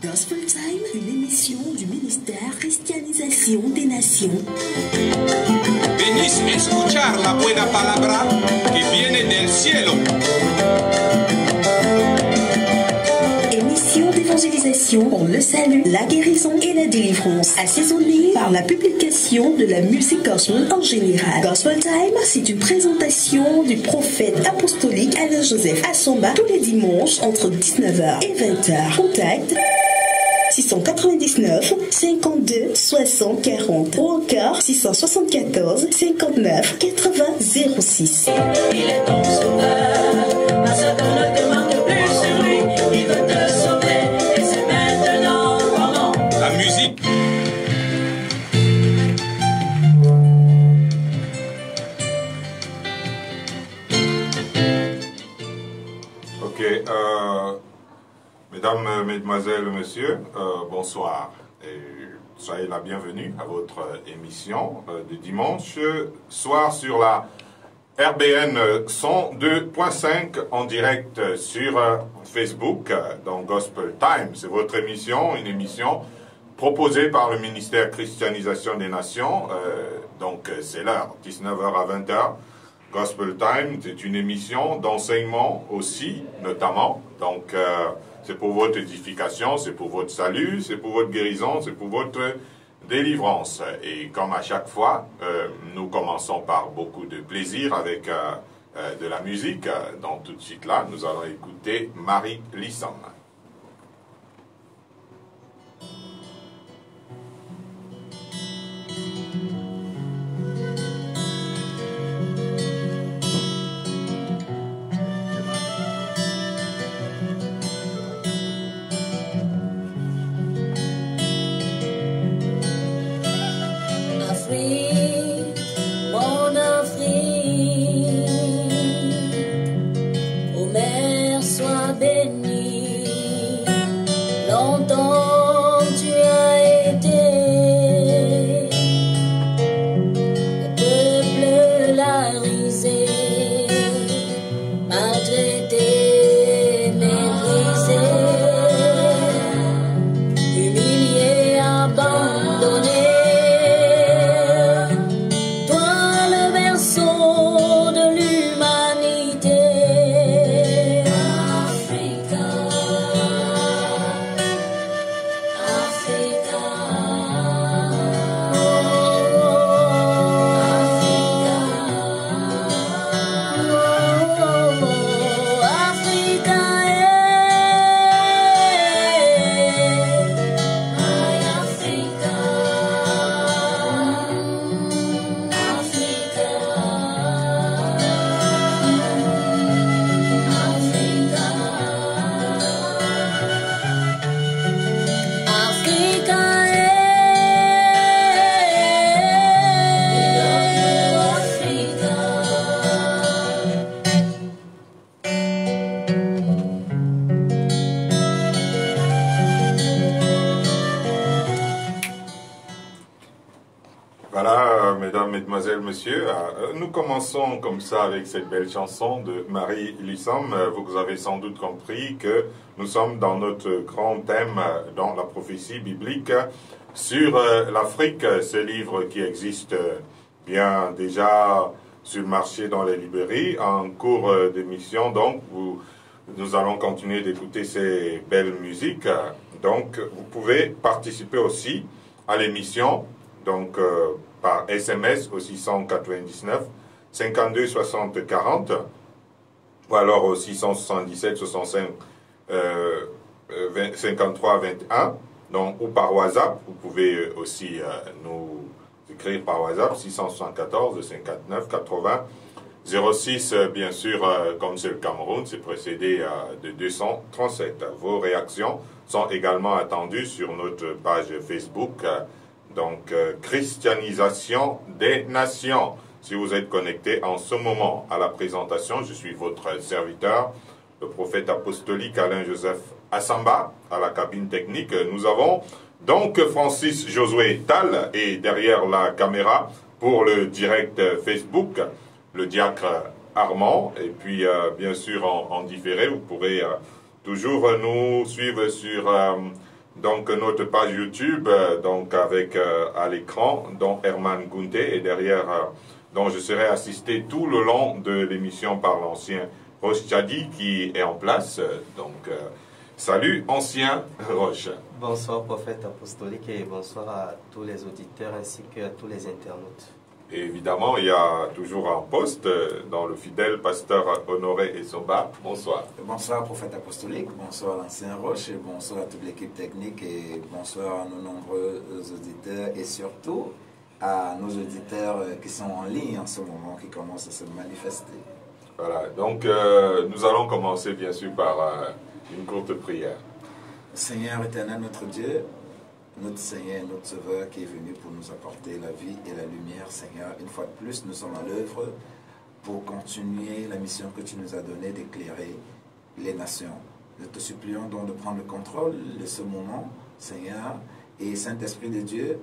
Gospel Time, une émission du ministère Christianisation des Nations. Venís a escuchar la buena palabra que viene del cielo. Émission d'évangélisation pour le salut, la guérison et la délivrance, assaisonnée par la publication de la musique gospel en général. Gospel Time, c'est une présentation du prophète apostolique Alain Joseph Assamba tous les dimanches entre 19h et 20h. Contact 699 52 60 40 ou encore 674 59 80 06. Il est ton sauveur, ma sœur, ne te marque plus sur lui, il veut te sauver et c'est maintenant. Comment? La musique. Ok, mesdames, mesdemoiselles, messieurs, bonsoir et soyez la bienvenue à votre émission de dimanche soir sur la RBN 102.5 en direct sur Facebook dans Gospel Time. C'est votre émission, une émission proposée par le ministère Christianisation des Nations. Donc c'est l'heure, 19h à 20h. Gospel Time, c'est une émission d'enseignement aussi, notamment. Donc, c'est pour votre édification, c'est pour votre salut, c'est pour votre guérison, c'est pour votre délivrance. Et comme à chaque fois, nous commençons par beaucoup de plaisir avec de la musique. Donc, tout de suite là, nous allons écouter Marie Lissom. Monsieur, nous commençons comme ça avec cette belle chanson de Marie Lissom. Vous avez sans doute compris que nous sommes dans notre grand thème dans la prophétie biblique sur l'Afrique, ce livre qui existe bien déjà sur le marché dans les librairies en cours d'émission. Donc, nous allons continuer d'écouter ces belles musiques. Donc, vous pouvez participer aussi à l'émission. Donc, par SMS au 699 52 60 40 ou alors au 677 65 53 21 donc, ou par WhatsApp. Vous pouvez aussi nous écrire par WhatsApp 674 59 80 06 bien sûr comme c'est le Cameroun, c'est précédé de 237. Vos réactions sont également attendues sur notre page Facebook donc, Christianisation des Nations. Si vous êtes connecté en ce moment à la présentation, je suis votre serviteur, le prophète apostolique Alain Joseph Assamba, à la cabine technique. Nous avons donc Francis Josué Tal, et derrière la caméra, pour le direct Facebook, le diacre Armand. Et puis, bien sûr, en différé, vous pourrez toujours nous suivre sur donc notre page YouTube, donc avec à l'écran, dont Herman Gunté, et derrière, dont je serai assisté tout le long de l'émission par l'ancien Roche Tchadi qui est en place. Donc, salut ancien Roche. Bonsoir prophète apostolique et bonsoir à tous les auditeurs ainsi qu'à tous les internautes. Et évidemment, il y a toujours un poste dans le fidèle pasteur Honoré Essoba. Bonsoir. Bonsoir, prophète apostolique, bonsoir l'ancien Roche, et bonsoir à toute l'équipe technique, et bonsoir à nos nombreux auditeurs, et surtout à nos auditeurs qui sont en ligne en ce moment, qui commencent à se manifester. Voilà, donc nous allons commencer bien sûr par une courte prière. Seigneur éternel, notre Dieu, notre Seigneur, notre Sauveur qui est venu pour nous apporter la vie et la lumière, Seigneur, une fois de plus, nous sommes à l'œuvre pour continuer la mission que tu nous as donnée d'éclairer les nations. Nous te supplions donc de prendre le contrôle de ce moment, Seigneur, et Saint-Esprit de Dieu,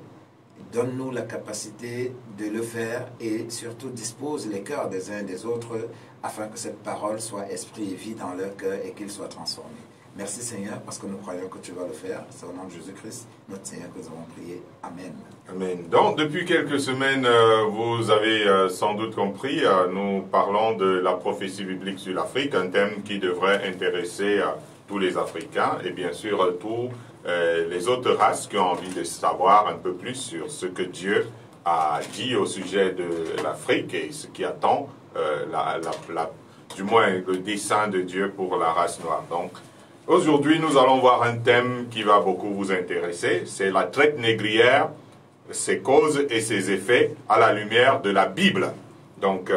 donne-nous la capacité de le faire et surtout dispose les cœurs des uns et des autres afin que cette parole soit esprit et vie dans leur cœur et qu'ils soient transformés. Merci Seigneur, parce que nous croyons que tu vas le faire. C'est au nom de Jésus-Christ, notre Seigneur, que nous avons prié. Amen. Amen. Donc, depuis quelques semaines, vous avez sans doute compris, nous parlons de la prophétie biblique sur l'Afrique, un thème qui devrait intéresser tous les Africains et bien sûr tous les autres races qui ont envie de savoir un peu plus sur ce que Dieu a dit au sujet de l'Afrique et ce qui attend, du moins le dessein de Dieu pour la race noire. Donc, aujourd'hui, nous allons voir un thème qui va beaucoup vous intéresser, c'est la traite négrière, ses causes et ses effets à la lumière de la Bible. Donc,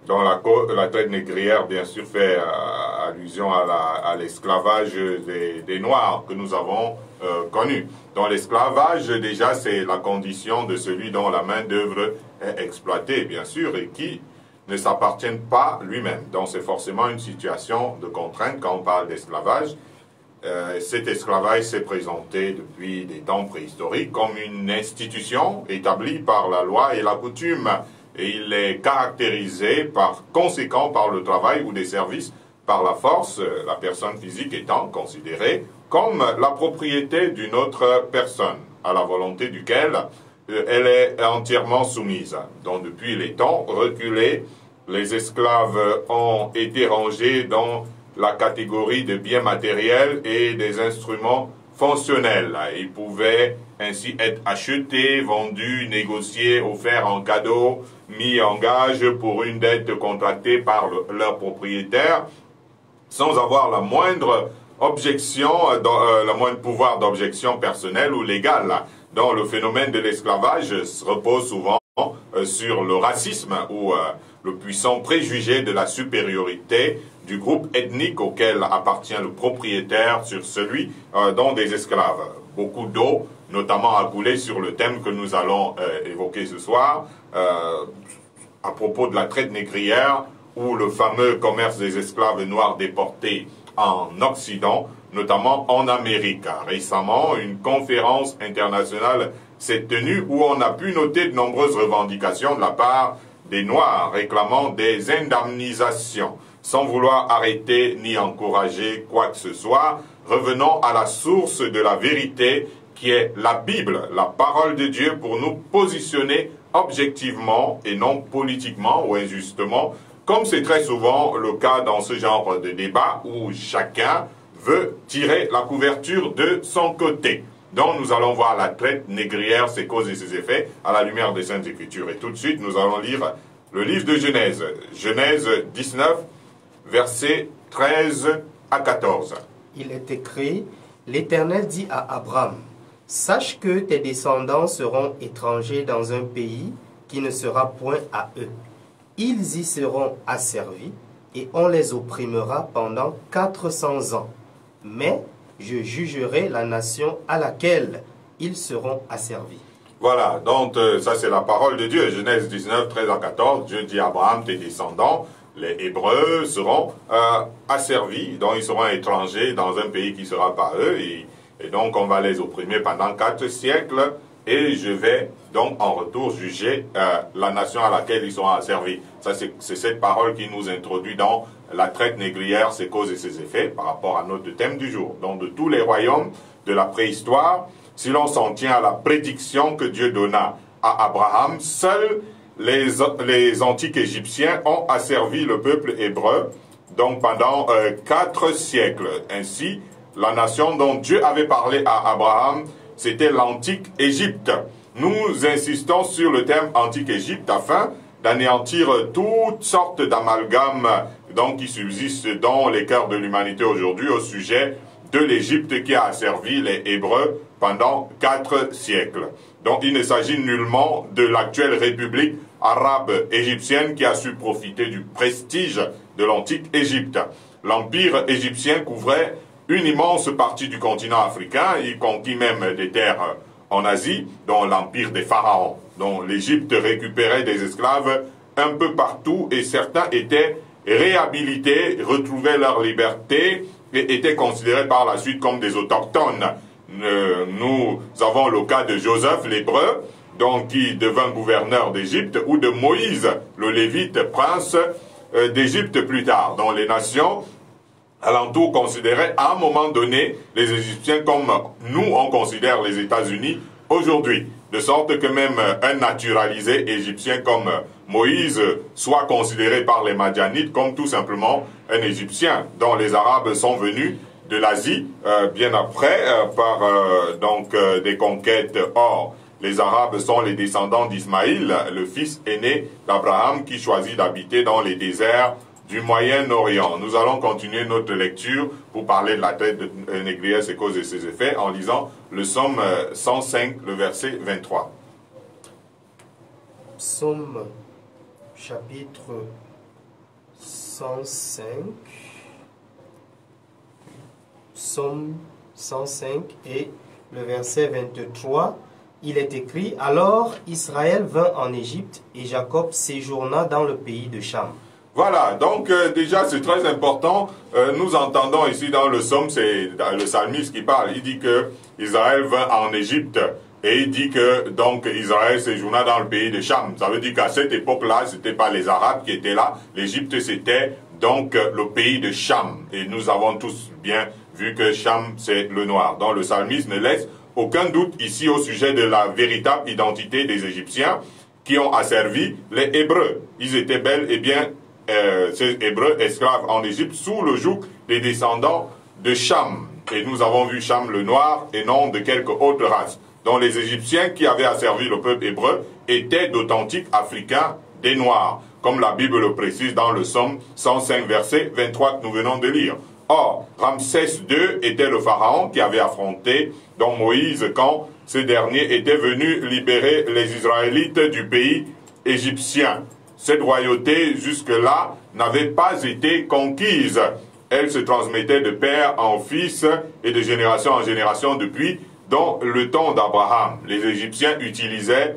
dans la traite négrière, bien sûr, fait allusion à l'esclavage des Noirs que nous avons connu. Dans l'esclavage, déjà, c'est la condition de celui dont la main-d'œuvre est exploitée, bien sûr, et qui ne s'appartiennent pas lui-même. Donc c'est forcément une situation de contrainte quand on parle d'esclavage. Cet esclavage s'est présenté depuis des temps préhistoriques comme une institution établie par la loi et la coutume. Et il est caractérisé par conséquent par le travail ou des services par la force, la personne physique étant considérée comme la propriété d'une autre personne, à la volonté duquel elle est entièrement soumise. Donc depuis les temps reculés, les esclaves ont été rangés dans la catégorie de biens matériels et des instruments fonctionnels. Ils pouvaient ainsi être achetés, vendus, négociés, offerts en cadeau, mis en gage pour une dette contractée par leur propriétaire, sans avoir la moindre objection, le moindre pouvoir d'objection personnelle ou légale. Donc le phénomène de l'esclavage repose souvent sur le racisme ou le puissant préjugé de la supériorité du groupe ethnique auquel appartient le propriétaire sur celui dont des esclaves. Beaucoup d'eau, notamment a coulé sur le thème que nous allons évoquer ce soir, à propos de la traite négrière ou le fameux commerce des esclaves noirs déportés en Occident, notamment en Amérique. Récemment, une conférence internationale s'est tenue où on a pu noter de nombreuses revendications de la part des Noirs réclamant des indemnisations. Sans vouloir arrêter ni encourager quoi que ce soit, revenons à la source de la vérité qui est la Bible, la parole de Dieu pour nous positionner objectivement et non politiquement ou injustement, comme c'est très souvent le cas dans ce genre de débat où chacun veut tirer la couverture de son côté. Donc nous allons voir la traite négrière, ses causes et ses effets à la lumière des Saintes Écritures. Et tout de suite, nous allons lire le livre de Genèse. Genèse 19, versets 13 à 14. Il est écrit, l'Éternel dit à Abraham, « Sache que tes descendants seront étrangers dans un pays qui ne sera point à eux. Ils y seront asservis et on les opprimera pendant 400 ans. Mais je jugerai la nation à laquelle ils seront asservis. » Voilà, donc ça c'est la parole de Dieu. Genèse 19, 13 à 14, Dieu dit à Abraham, tes descendants, les Hébreux, seront asservis, donc ils seront étrangers dans un pays qui ne sera pas eux, et donc on va les opprimer pendant 4 siècles, et je vais donc en retour juger la nation à laquelle ils seront asservis. Ça c'est cette parole qui nous introduit dans la traite négrière, ses causes et ses effets, par rapport à notre thème du jour. Donc de tous les royaumes de la préhistoire, si l'on s'en tient à la prédiction que Dieu donna à Abraham, seuls les antiques Égyptiens ont asservi le peuple hébreu donc pendant 4 siècles. Ainsi, la nation dont Dieu avait parlé à Abraham, c'était l'antique Égypte. Nous insistons sur le terme antique Égypte afin d'anéantir toutes sortes d'amalgames donc qui subsistent dans les cœurs de l'humanité aujourd'hui au sujet de l'Égypte qui a asservi les Hébreux pendant 4 siècles. Donc il ne s'agit nullement de l'actuelle République arabe égyptienne qui a su profiter du prestige de l'antique Égypte. L'empire égyptien couvrait une immense partie du continent africain, y conquit même des terres en Asie, dont l'empire des pharaons, dont l'Égypte récupérait des esclaves un peu partout et certains étaient réhabilités, retrouvaient leur liberté et étaient considérés par la suite comme des autochtones. Nous avons le cas de Joseph l'Hébreu, donc qui devint gouverneur d'Égypte, ou de Moïse, le Lévite, prince d'Égypte plus tard, dont les nations alentour considéraient à un moment donné les Égyptiens comme nous on considère les États-Unis aujourd'hui. De sorte que même un naturalisé égyptien comme Moïse soit considéré par les Madianites comme tout simplement un Égyptien, dont les Arabes sont venus de l'Asie bien après par des conquêtes. Or, les Arabes sont les descendants d'Ismaïl, le fils aîné d'Abraham qui choisit d'habiter dans les déserts du Moyen-Orient. Nous allons continuer notre lecture pour parler de la traite négrière, ses causes et ses effets, en lisant le psaume 105, le verset 23. Psaume chapitre 105. Psaume 105 et le verset 23. Il est écrit: Alors Israël vint en Égypte et Jacob séjourna dans le pays de Cham. Voilà, donc déjà c'est très important. Nous entendons ici dans le psaume, c'est le psalmiste qui parle. Il dit que Israël vint en Égypte et il dit que donc Israël séjourna dans le pays de Cham. Ça veut dire qu'à cette époque-là, c'était pas les Arabes qui étaient là. L'Égypte c'était donc le pays de Cham. Et nous avons tous bien vu que Cham c'est le noir. Donc le psalmiste ne laisse aucun doute ici au sujet de la véritable identité des Égyptiens qui ont asservi les Hébreux. Ils étaient bel et bien ces Hébreux esclaves en Égypte sous le joug des descendants de Cham. Et nous avons vu Cham le noir et non de quelque autre race. Donc les Égyptiens qui avaient asservi le peuple hébreu étaient d'authentiques Africains des Noirs, comme la Bible le précise dans le psaume 105 verset 23 que nous venons de lire. Or, Ramsès II était le pharaon qui avait affronté donc Moïse quand ce dernier était venu libérer les Israélites du pays égyptien. Cette royauté, jusque-là, n'avait pas été conquise. Elle se transmettait de père en fils et de génération en génération depuis dans le temps d'Abraham. Les Égyptiens utilisaient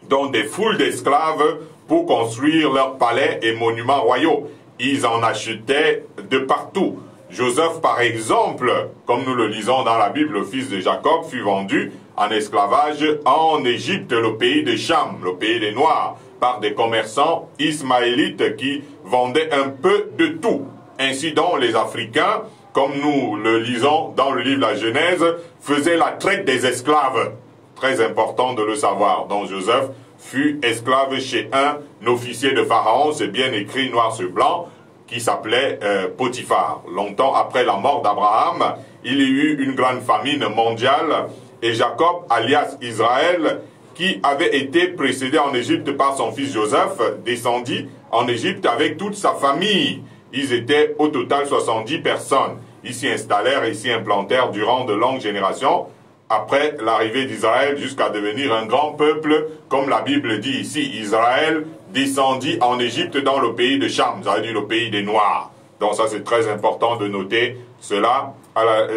donc des foules d'esclaves pour construire leurs palais et monuments royaux. Ils en achetaient de partout. Joseph, par exemple, comme nous le lisons dans la Bible, le fils de Jacob, fut vendu en esclavage en Égypte, le pays de Cham, le pays des Noirs, par des commerçants ismaélites qui vendaient un peu de tout. Ainsi donc les Africains, comme nous le lisons dans le livre de la Genèse, faisaient la traite des esclaves. Très important de le savoir. Donc Joseph fut esclave chez un officier de Pharaon, c'est bien écrit noir sur blanc, qui s'appelait Potiphar. Longtemps après la mort d'Abraham, il y eut une grande famine mondiale et Jacob, alias Israël, qui avait été précédé en Égypte par son fils Joseph, descendit en Égypte avec toute sa famille. Ils étaient au total 70 personnes. Ils s'y installèrent et s'y implantèrent durant de longues générations, après l'arrivée d'Israël jusqu'à devenir un grand peuple, comme la Bible dit ici. Israël descendit en Égypte dans le pays de Cham, ça veut dire le pays des Noirs. Donc ça c'est très important de noter cela,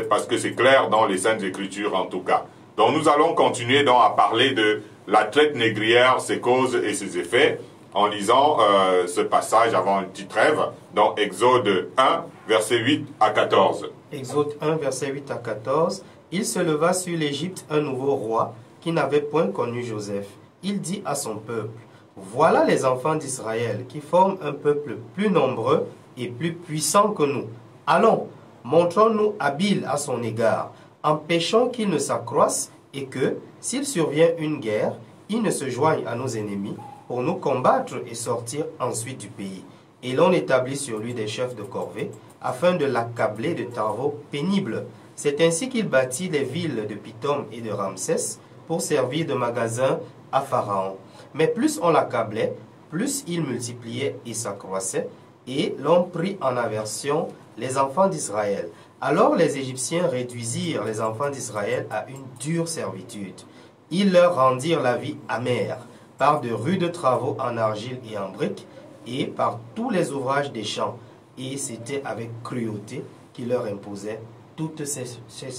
parce que c'est clair dans les Saintes Écritures en tout cas. Donc nous allons continuer donc à parler de la traite négrière, ses causes et ses effets, en lisant ce passage avant une petite trêve, dans Exode 1, versets 8 à 14. Exode 1, verset 8 à 14. Il se leva sur l'Égypte un nouveau roi qui n'avait point connu Joseph. Il dit à son peuple: Voilà les enfants d'Israël qui forment un peuple plus nombreux et plus puissant que nous. Allons, montrons-nous habiles à son égard. empêchons qu'ils ne s'accroissent et que, s'il survient une guerre, ils ne se joignent à nos ennemis pour nous combattre et sortir ensuite du pays. Et l'on établit sur lui des chefs de corvée, afin de l'accabler de travaux pénibles. C'est ainsi qu'il bâtit les villes de Pithom et de Ramsès pour servir de magasin à Pharaon. Mais plus on l'accablait, plus il multipliait et s'accroissait, et l'on prit en aversion les enfants d'Israël. Alors les Égyptiens réduisirent les enfants d'Israël à une dure servitude. Ils leur rendirent la vie amère par de rudes travaux en argile et en briques, et par tous les ouvrages des champs. Et c'était avec cruauté qu'il leur imposait toutes ces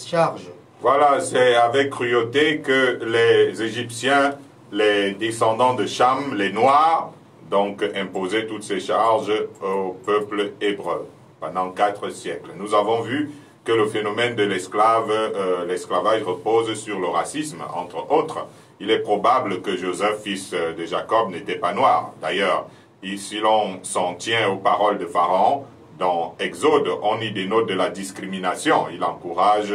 charges. Voilà, c'est avec cruauté que les Égyptiens, les descendants de Cham, les Noirs, donc imposaient toutes ces charges au peuple hébreu pendant 4 siècles. Nous avons vu que le phénomène de l'esclavage repose sur le racisme, entre autres. Il est probable que Joseph, fils de Jacob, n'était pas noir. D'ailleurs, si l'on s'en tient aux paroles de Pharaon, dans Exode, on y dénote de la discrimination. Il encourage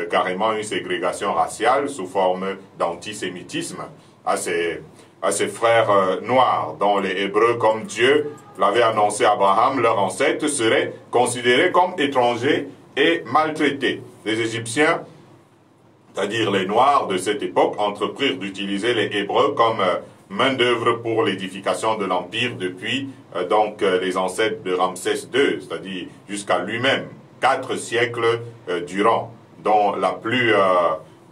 carrément une ségrégation raciale sous forme d'antisémitisme à ses frères noirs, dont les Hébreux, comme Dieu l'avait annoncé à Abraham, leur ancêtre, seraient considérés comme étrangers et maltraités. Les Égyptiens, c'est-à-dire les Noirs de cette époque, entreprirent d'utiliser les Hébreux comme main-d'œuvre pour l'édification de l'Empire depuis les ancêtres de Ramsès II, c'est-à-dire jusqu'à lui-même, 4 siècles durant, dont la plus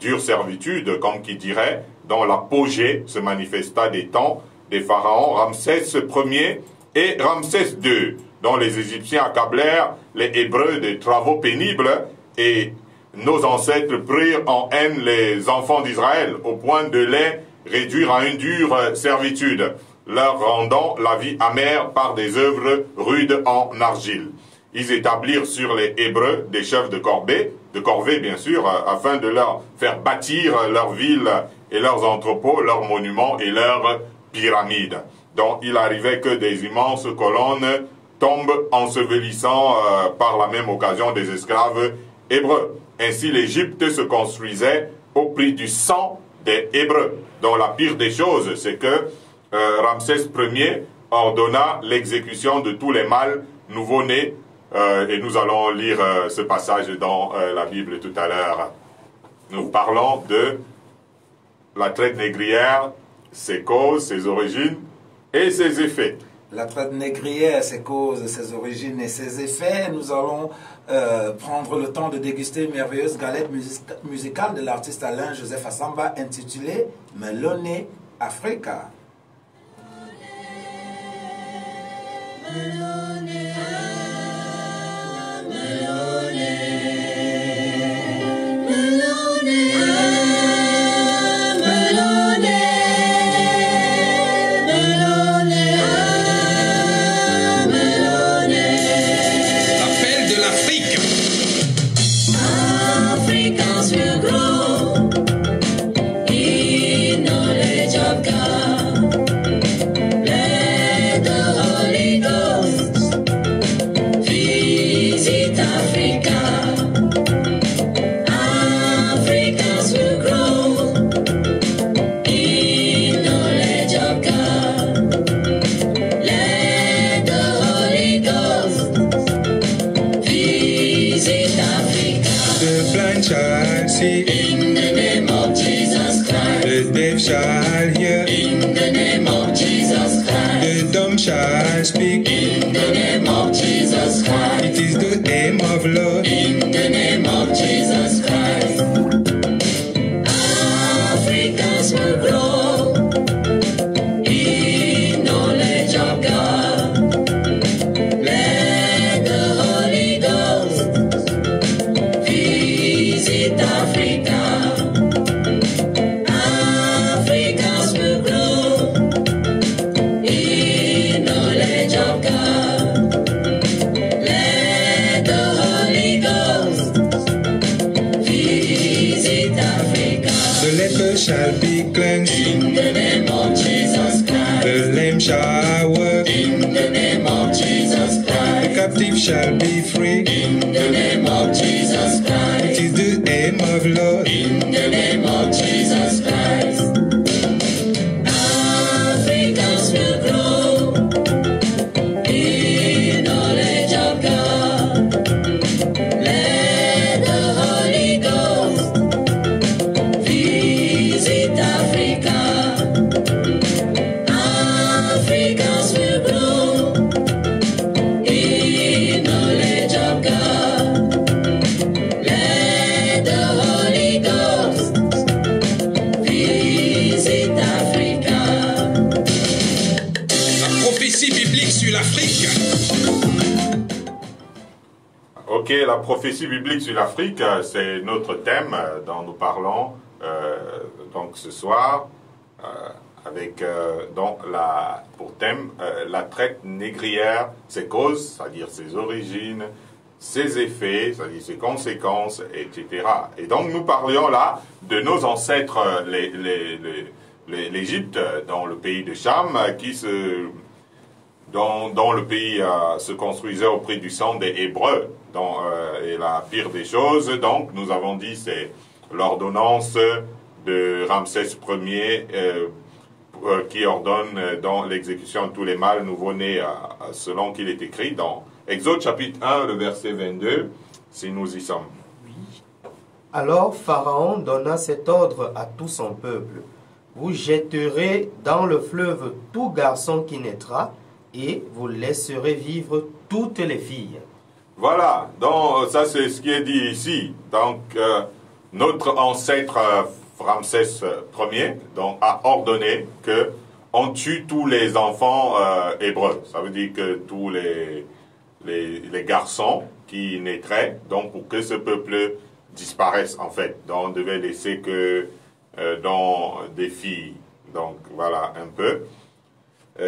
dure servitude, comme qui dirait, dont l'apogée se manifesta des temps des pharaons Ramsès Ier et Ramsès II, dont les Égyptiens accablèrent les Hébreux de travaux pénibles et nos ancêtres prirent en haine les enfants d'Israël au point de les réduire à une dure servitude, leur rendant la vie amère par des œuvres rudes en argile. Ils établirent sur les Hébreux des chefs de corvée bien sûr, afin de leur faire bâtir leurs villes et leurs entrepôts, leurs monuments et leurs pyramides. Donc il arrivait que des immenses colonnes tombent ensevelissant par la même occasion des esclaves hébreux. Ainsi l'Égypte se construisait au prix du sang des Hébreux. Donc la pire des choses, c'est que Ramsès Ier ordonna l'exécution de tous les mâles nouveau-nés, et nous allons lire ce passage dans la Bible tout à l'heure. Nous parlons de la traite négrière, ses causes, ses origines et ses effets. La traite négrière, ses causes, ses origines et ses effets. Nous allons prendre le temps de déguster une merveilleuse galette musicale de l'artiste Alain Joseph Assamba intitulée Melone Africa. Shall speak in the name of Jesus Christ. It is the aim of love in the name of Jesus Christ. Africans will grow in knowledge of God. Let the Holy Ghost visit Africa. Africans will grow in knowledge of God. Let the Holy Ghost visit Africa. The leper shall be cleansed in the name of Jesus Christ. The lame shall walk in the name of Jesus Christ. The captive shall be free in the name of Jesus Christ. It is the aim name of love. In the name of Jesus Christ. Africans will grow in knowledge of God. Let the Holy Ghost visit Africa. Africans will grow in knowledge of God. Let the Holy Ghost visit Africa. La prophétie biblique sur l'Afrique. Ok, la prophétie biblique sur l'Afrique, c'est notre thème dont nous parlons donc ce soir, avec donc pour thème la traite négrière, ses causes, c'est-à-dire ses origines, ses effets, c'est-à-dire ses conséquences, etc. Et donc nous parlions là de nos ancêtres, l'Égypte, dans le pays de Cham, dont le pays se construisait auprès du sang des Hébreux. Et la pire des choses, donc, nous avons dit, c'est l'ordonnance de Ramsès Ier qui ordonne l'exécution de tous les mâles nouveau-nés selon qu'il est écrit dans Exode chapitre 1, le verset 22, si nous y sommes. Alors Pharaon donna cet ordre à tout son peuple. Vous jetterez dans le fleuve tout garçon qui naîtra, et vous laisserez vivre toutes les filles. Voilà, donc ça c'est ce qui est dit ici. Donc notre ancêtre Ramsès Ier donc, a ordonné que on tue tous les enfants hébreux. Ça veut dire que tous les garçons qui naîtraient, donc pour que ce peuple disparaisse en fait. Donc on devait laisser que des filles. Donc voilà un peu.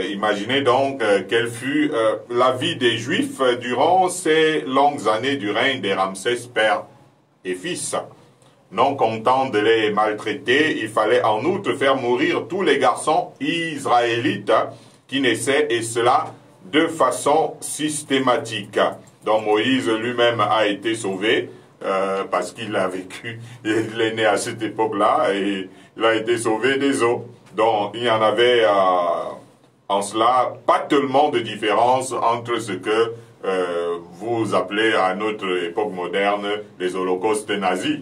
Imaginez donc quelle fut la vie des Juifs durant ces longues années du règne des Ramsès père et fils. Non content de les maltraiter, il fallait en outre faire mourir tous les garçons israélites qui naissaient, et cela de façon systématique. Donc Moïse lui-même a été sauvé parce qu'il a vécu, il est né à cette époque-là et il a été sauvé des eaux. Donc il y en avait en cela pas tellement de différence entre ce que vous appelez à notre époque moderne les holocaustes nazis.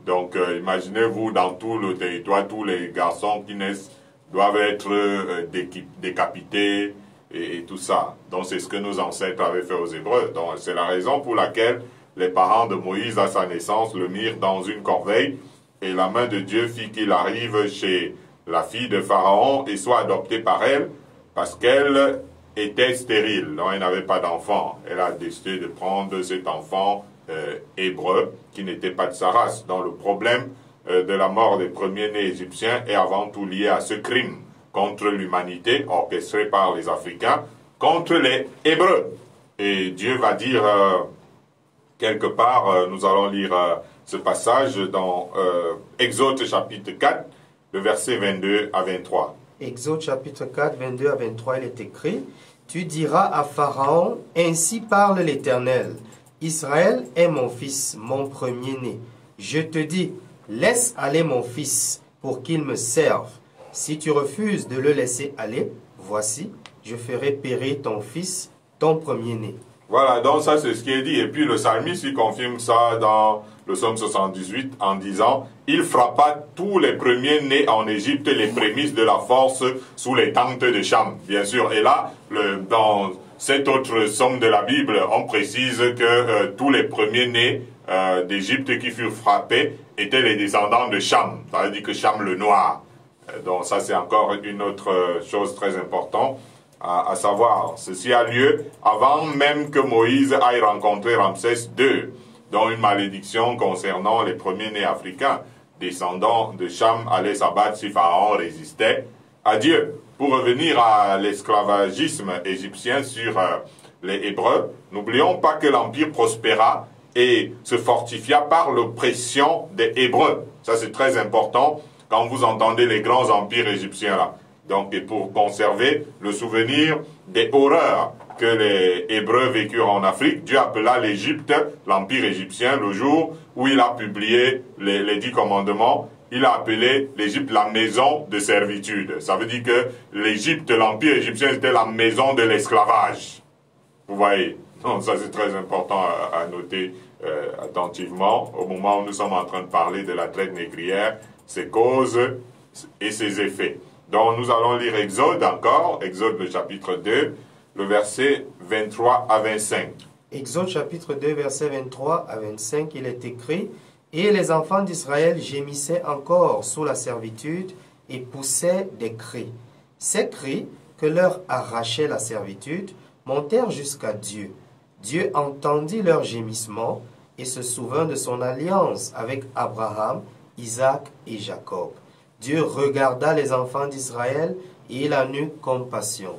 Donc imaginez-vous dans tout le territoire, tous les garçons qui naissent doivent être décapités et tout ça. Donc c'est ce que nos ancêtres avaient fait aux Hébreux. Donc c'est la raison pour laquelle les parents de Moïse à sa naissance le mirent dans une corbeille et la main de Dieu fit qu'il arrive chez la fille de Pharaon et soit adopté par elle parce qu'elle était stérile. Donc elle n'avait pas d'enfant. Elle a décidé de prendre cet enfant hébreu qui n'était pas de sa race. Donc le problème de la mort des premiers-nés égyptiens est avant tout lié à ce crime contre l'humanité orchestré par les Africains contre les Hébreux. Et Dieu va dire quelque part, nous allons lire ce passage dans Exode chapitre 4, le verset 22 à 23. Exode chapitre 4, 22 à 23, il est écrit: Tu diras à Pharaon, ainsi parle l'Éternel. Israël est mon fils, mon premier-né. Je te dis, laisse aller mon fils pour qu'il me serve. Si tu refuses de le laisser aller, voici, je ferai périr ton fils, ton premier-né. Voilà, donc ça c'est ce qui est dit. Et puis le psalmiste, il confirme ça dans le psaume 78 en disant « Il frappa tous les premiers-nés en Égypte, les prémices de la force sous les tentes de Cham. » Bien sûr, et là, dans cette autre psaume de la Bible, on précise que tous les premiers-nés d'Égypte qui furent frappés étaient les descendants de Cham. Ça veut dire que Cham le noir. Donc ça c'est encore une autre chose très importante à savoir. Ceci a lieu avant même que Moïse aille rencontrer Ramsès II, dont une malédiction concernant les premiers-nés africains, descendants de Cham, allait s'abattre si Pharaon résistait à Dieu. Pour revenir à l'esclavagisme égyptien sur les Hébreux, n'oublions pas que l'Empire prospéra et se fortifia par l'oppression des Hébreux. Ça c'est très important quand vous entendez les grands empires égyptiens là. Donc, et pour conserver le souvenir des horreurs que les Hébreux vécurent en Afrique, Dieu appela l'Égypte, l'Empire égyptien, le jour où il a publié les 10 commandements, il a appelé l'Égypte la maison de servitude. Ça veut dire que l'Égypte, l'Empire égyptien, c'était la maison de l'esclavage. Vous voyez? Donc ça c'est très important à noter attentivement au moment où nous sommes en train de parler de la traite négrière, ses causes et ses effets. Donc nous allons lire Exode encore, Exode le chapitre 2, le verset 23 à 25. Exode chapitre 2, verset 23 à 25, il est écrit « Et les enfants d'Israël gémissaient encore sous la servitude et poussaient des cris. Ces cris, que leur arrachait la servitude, montèrent jusqu'à Dieu. Dieu entendit leurs gémissements et se souvint de son alliance avec Abraham, Isaac et Jacob. Dieu regarda les enfants d'Israël et il en eut compassion. »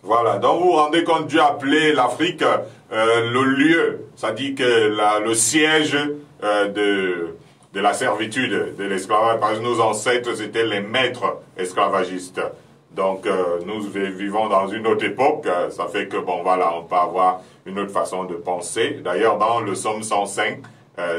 Voilà, donc vous vous rendez compte, Dieu a appelé l'Afrique le lieu, ça dit que le siège de la servitude, de l'esclavage, parce que nos ancêtres étaient les maîtres esclavagistes. Donc nous vivons dans une autre époque, ça fait que bon voilà, on peut avoir une autre façon de penser. D'ailleurs dans le psaume 105,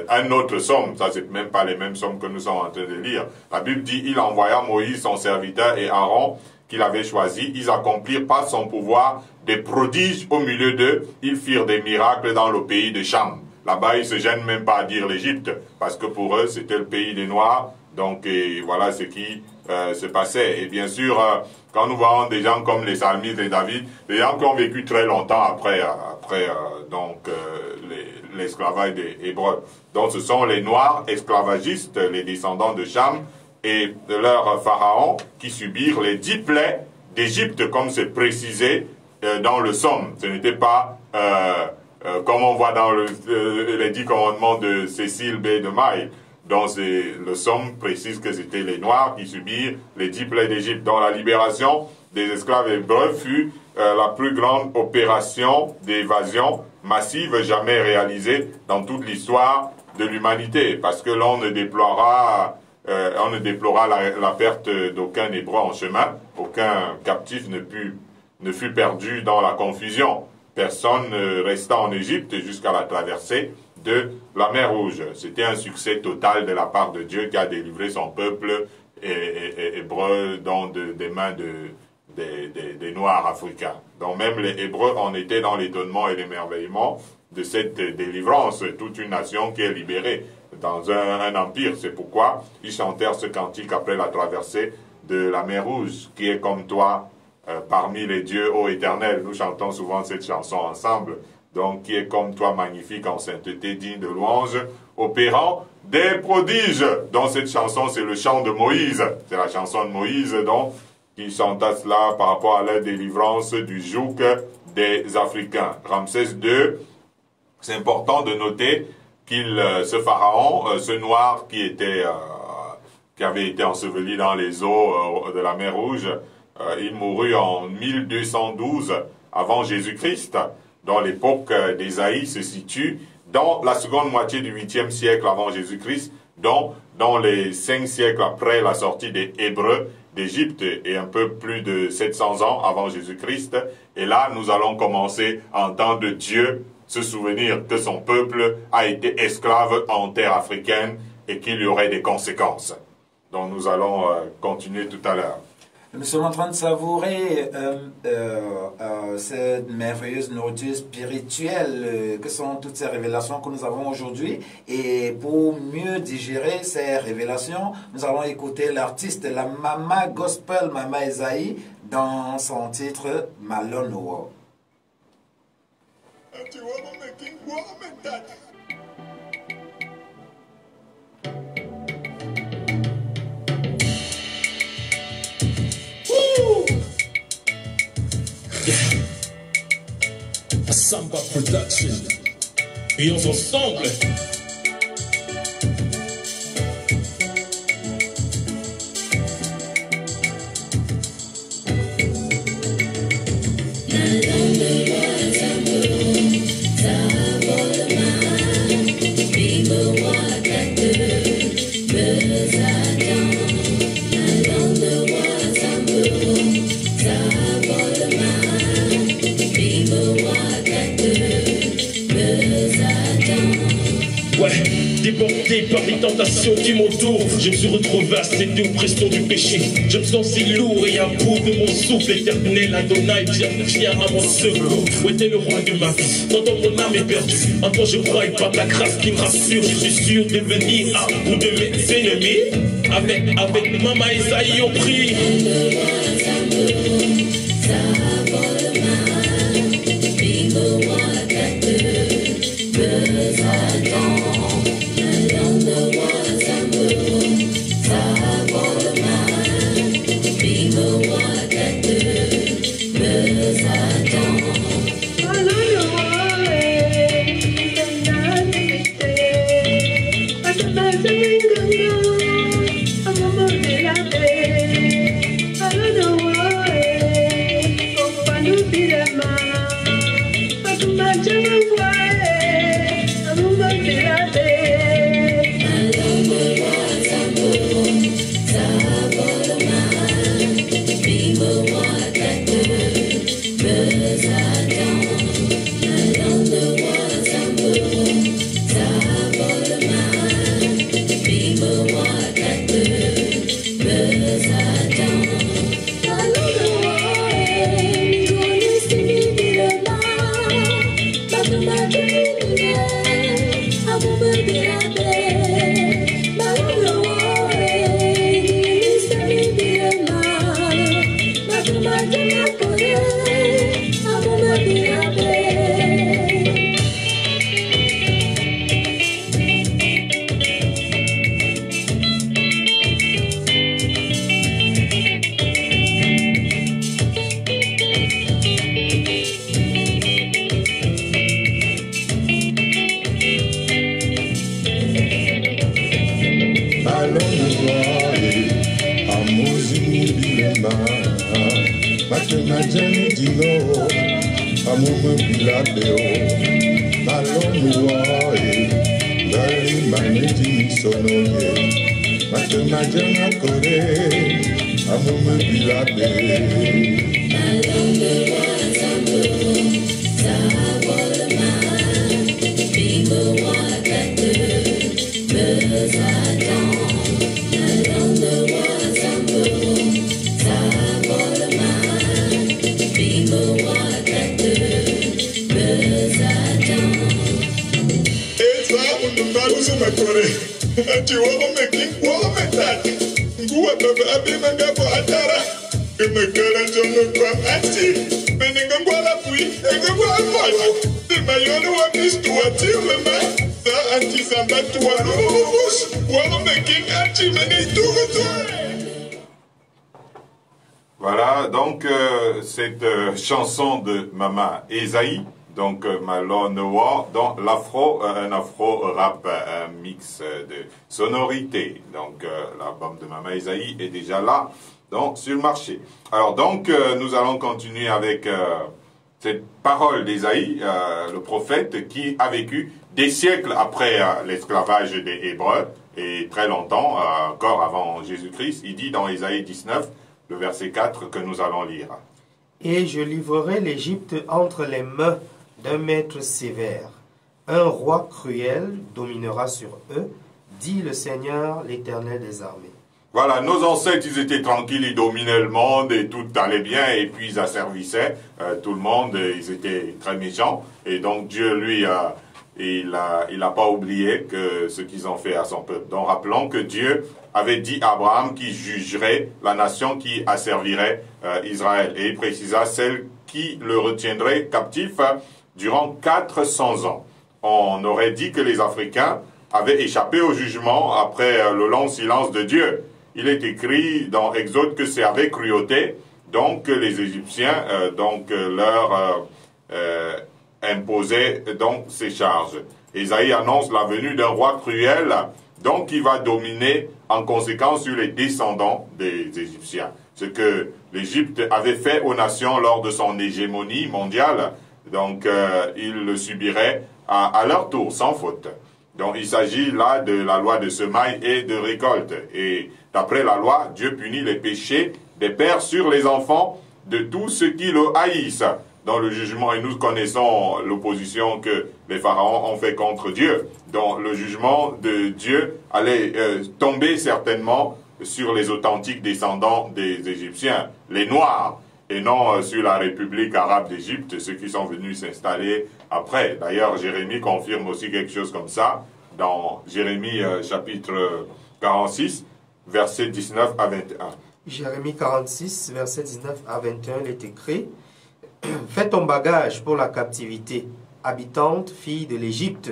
un autre psaume, ça c'est même pas les mêmes psaumes que nous sommes en train de lire, la Bible dit, il envoya Moïse son serviteur et Aaron, qu'il avait choisi, ils accomplirent par son pouvoir des prodiges au milieu d'eux, ils firent des miracles dans le pays de Cham. Là-bas, ils se gênent même pas à dire l'Égypte, parce que pour eux, c'était le pays des Noirs, donc et voilà ce qui se passait. Et bien sûr, quand nous voyons des gens comme les psalmistes et David, des gens qui ont vécu très longtemps après l'esclavage des Hébreux. Donc ce sont les Noirs esclavagistes, les descendants de Cham, et de leur pharaon qui subirent les 10 plaies d'Égypte, comme c'est précisé dans le psaume. Ce n'était pas comme on voit dans les 10 commandements de Cécile B. de Maille. Donc le psaume précise que c'était les Noirs qui subirent les 10 plaies d'Égypte. Donc la libération des esclaves hébreux fut la plus grande opération d'évasion massive jamais réalisée dans toute l'histoire de l'humanité, parce que l'on ne déplorera la perte d'aucun Hébreu en chemin, aucun captif ne fut perdu dans la confusion. Personne ne resta en Égypte jusqu'à la traversée de la mer Rouge. C'était un succès total de la part de Dieu qui a délivré son peuple hébreu des mains des Noirs africains. Donc même les Hébreux en étaient dans l'étonnement et l'émerveillement de cette délivrance, toute une nation qui est libérée dans un empire. C'est pourquoi ils chantèrent ce cantique après la traversée de la mer Rouge, qui est comme toi parmi les dieux, ô Éternel. Nous chantons souvent cette chanson ensemble. Donc, qui est comme toi magnifique en sainteté, digne de louange, opérant des prodiges. Donc, cette chanson, c'est le chant de Moïse. C'est la chanson de Moïse, donc, qui chanta cela par rapport à la délivrance du joug des Africains. Ramsès II, c'est important de noter ce pharaon, ce noir qui avait été enseveli dans les eaux de la mer Rouge, il mourut en 1212 avant Jésus-Christ, dont l'époque d'Ésaïe se situe dans la seconde moitié du 8e siècle avant Jésus-Christ, donc dans les 5 siècles après la sortie des Hébreux d'Égypte et un peu plus de 700 ans avant Jésus-Christ. Et là, nous allons commencer à entendre Dieu se souvenir que son peuple a été esclave en terre africaine et qu'il y aurait des conséquences. Donc nous allons continuer tout à l'heure. Nous sommes en train de savourer cette merveilleuse nourriture spirituelle que sont toutes ces révélations que nous avons aujourd'hui. Et pour mieux digérer ces révélations, nous allons écouter l'artiste, la Mama Gospel, Mama Esaïe, dans son titre Malonowo. Samba Production. Et ensemble. Piégé par les tentations qui m'entourent, je me suis retrouvé à céder aux pressions du péché. Je me sens si lourd et à bout de mon souffle. Éternel Adonai, viens à mon secours. Où était le roi de ma vie? Quand mon âme est perdue, en toi je crois et par ta grâce qui me rassure. Je suis sûr de venir à bout de mes ennemis. Avec Maman Esaïe on prie. Voilà, donc cette chanson de Maman Esaïe, donc Malone War, dans un afro-rap, un mix de sonorités. Donc l'album de Maman Esaïe est déjà là, donc sur le marché. Alors donc nous allons continuer avec cette parole d'Esaïe, le prophète qui a vécu des siècles après l'esclavage des Hébreux, et très longtemps, encore avant Jésus-Christ. Il dit dans Ésaïe 19, le verset 4 que nous allons lire. Et je livrerai l'Égypte entre les mains d'un maître sévère. Un roi cruel dominera sur eux, dit le Seigneur, l'Éternel des armées. Voilà, nos ancêtres, ils étaient tranquilles, ils dominaient le monde et tout allait bien, et puis ils asservissaient tout le monde, ils étaient très méchants, et donc Dieu, lui, il n'a pas oublié que ce qu'ils ont fait à son peuple. Donc rappelons que Dieu avait dit à Abraham qu'il jugerait la nation qui asservirait Israël, et il précisa celle qui le retiendrait captif durant 400 ans. On aurait dit que les Africains avaient échappé au jugement après le long silence de Dieu. Il est écrit dans Exode que c'est avec cruauté donc que les Égyptiens leur imposaient donc ces charges. Ésaïe annonce la venue d'un roi cruel, donc qui va dominer en conséquence sur les descendants des Égyptiens. Ce que l'Égypte avait fait aux nations lors de son hégémonie mondiale, donc ils le subiraient à leur tour, sans faute. Donc il s'agit là de la loi de semaille et de récolte. Et d'après la loi, Dieu punit les péchés des pères sur les enfants de tous ceux qui le haïssent. dans le jugement, et nous connaissons l'opposition que les pharaons ont fait contre Dieu. Donc le jugement de Dieu allait tomber certainement sur les authentiques descendants des Égyptiens, les Noirs, et non sur la République arabe d'Égypte, ceux qui sont venus s'installer après. D'ailleurs, Jérémie confirme aussi quelque chose comme ça, dans Jérémie chapitre 46, versets 19 à 21. Jérémie 46, verset 19 à 21, il est écrit « Fais ton bagage pour la captivité, habitante, fille de l'Égypte,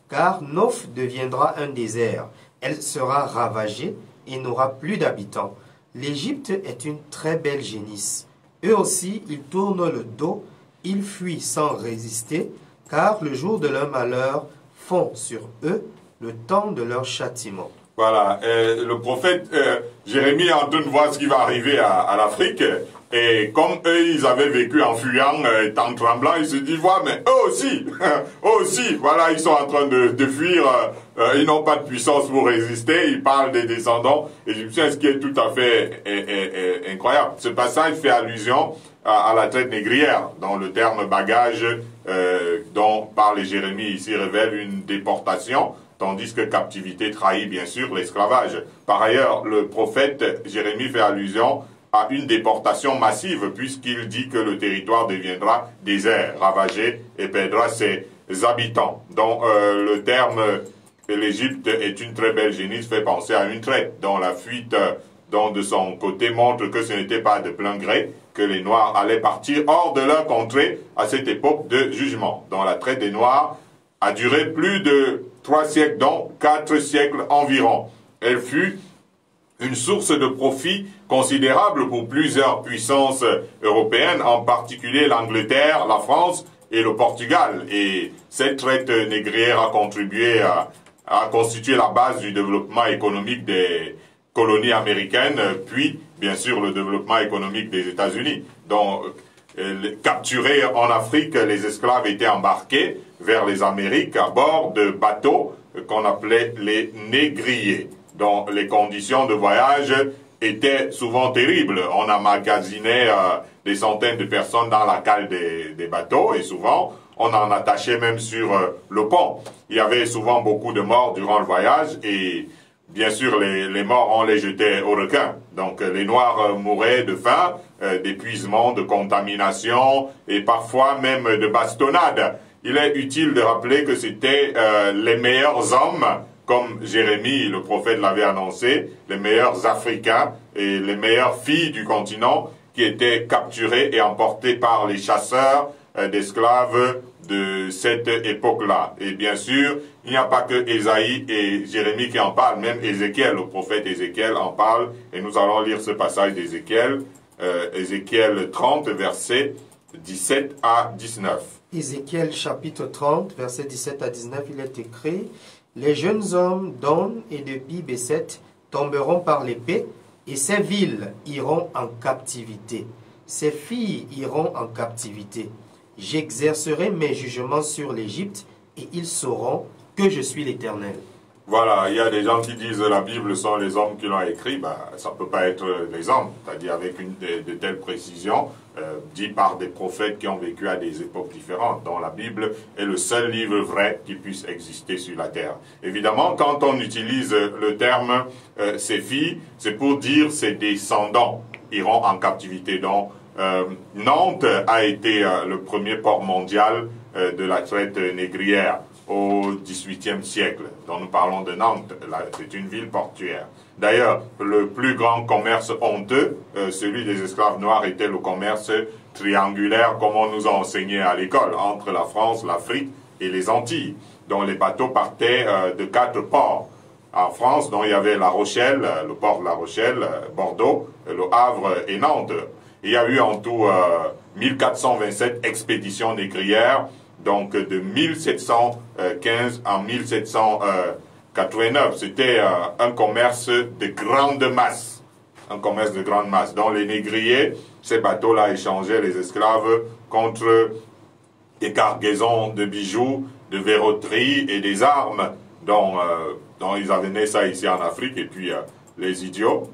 car Noph deviendra un désert. Elle sera ravagée et n'aura plus d'habitants. L'Égypte est une très belle génisse. Eux aussi, ils tournent le dos, ils fuient sans résister, car le jour de leur malheur fond sur eux le temps de leur châtiment. » Voilà, le prophète Jérémie est en train de voir ce qui va arriver à l'Afrique. Et comme eux, ils avaient vécu en fuyant, étant tremblant, ils se disent, voilà, mais eux aussi, voilà, ils sont en train de fuir, ils n'ont pas de puissance pour résister, ils parlent des descendants égyptiens, ce qui est tout à fait incroyable. Ce passage fait allusion à la traite négrière, dont le terme bagage, dont parle Jérémie ici, révèle une déportation, tandis que captivité trahit bien sûr l'esclavage. Par ailleurs, le prophète Jérémie fait allusion à une déportation massive, puisqu'il dit que le territoire deviendra désert, ravagé, et perdra ses habitants. Donc le terme « l'Égypte est une très belle génisse » fait penser à une traite, dont la fuite dont de son côté montre que ce n'était pas de plein gré, que les Noirs allaient partir hors de leur contrée à cette époque de jugement, dont la traite des Noirs a duré plus de 3 siècles, dont 4 siècles environ. Elle fut une source de profit considérable pour plusieurs puissances européennes, en particulier l'Angleterre, la France et le Portugal. Et cette traite négrière a contribué à constituer la base du développement économique des colonies américaines, puis bien sûr le développement économique des États-Unis. Donc, capturés en Afrique, les esclaves étaient embarqués vers les Amériques à bord de bateaux qu'on appelait les négriers, dont les conditions de voyage étaient souvent terribles. On emmagasinait des centaines de personnes dans la cale des bateaux, et souvent on en attachait même sur le pont. Il y avait souvent beaucoup de morts durant le voyage, et bien sûr les morts on les jetait aux requins. Donc les Noirs mouraient de faim, d'épuisement, de contamination, et parfois même de bastonnade. Il est utile de rappeler que c'était les meilleurs hommes, comme Jérémie, le prophète, l'avait annoncé, les meilleurs Africains et les meilleures filles du continent qui étaient capturés et emportés par les chasseurs d'esclaves de cette époque-là. Et bien sûr, il n'y a pas que Ésaïe et Jérémie qui en parlent, même Ézéchiel, le prophète Ézéchiel en parle, et nous allons lire ce passage d'Ézéchiel, Ézéchiel 30, versets 17 à 19. Ézéchiel chapitre 30, versets 17 à 19, il est écrit « Les jeunes hommes d'On et de Pi-Béset tomberont par l'épée, et ces villes iront en captivité. Ces filles iront en captivité. J'exercerai mes jugements sur l'Égypte, et ils sauront que je suis l'Éternel. » Voilà, il y a des gens qui disent que la Bible sont les hommes qui l'ont écrit. Ça ne peut pas être les hommes, c'est-à-dire avec de telles précisions, dit par des prophètes qui ont vécu à des époques différentes, dont la Bible est le seul livre vrai qui puisse exister sur la terre. Évidemment, quand on utilise le terme « ces filles », c'est pour dire « ses descendants iront en captivité ». Donc, Nantes a été le premier port mondial de la traite négrière au XVIIIe siècle. Donc nous parlons de Nantes, c'est une ville portuaire. D'ailleurs, le plus grand commerce honteux, celui des esclaves noirs, était le commerce triangulaire, comme on nous a enseigné à l'école, entre la France, l'Afrique et les Antilles, dont les bateaux partaient de 4 ports. En France, dont il y avait La Rochelle, le port de La Rochelle, Bordeaux, Le Havre et Nantes. Il y a eu en tout 1427 expéditions négrières, donc de 1715 en 1789. C'était un commerce de grande masse. Un commerce de grande masse. Dans les négriers, ces bateaux-là échangeaient les esclaves contre des cargaisons de bijoux, de verroteries et des armes dont ils amenaient ça ici en Afrique. Et puis les idiots,